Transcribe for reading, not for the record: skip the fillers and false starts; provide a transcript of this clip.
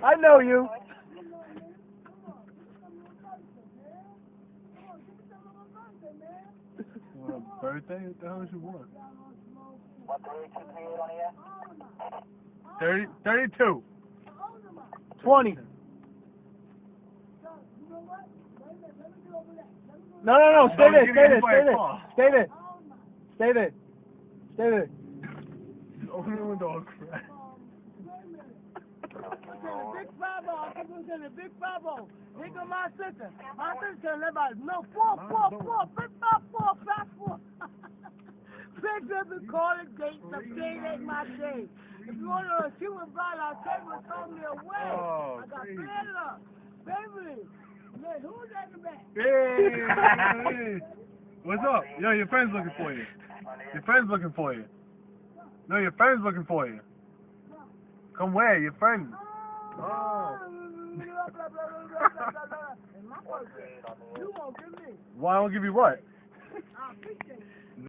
I know you. What, a birthday? What the hell is you want? 32. 20. No. Stay there. Stay there. Stay there. Stay there. Stay there. Open the window, all crack. Big 5-0. I was in a big 5-0. Here go my sister. My sister tell everybody, no, 4, 5, 4. Big baby call it date, the day ain't my day. If you want to shoot a ball, I'll take you and throw me away. Oh, I got crazy. fed up. Baby, man, who's that in the back? Hey! What's up? Yo, your friend's looking for you. Your friend's looking for you. No, your friend's looking for you. Come where? Your friend. Oh. You won't give me. Why don't give you what? I appreciate it.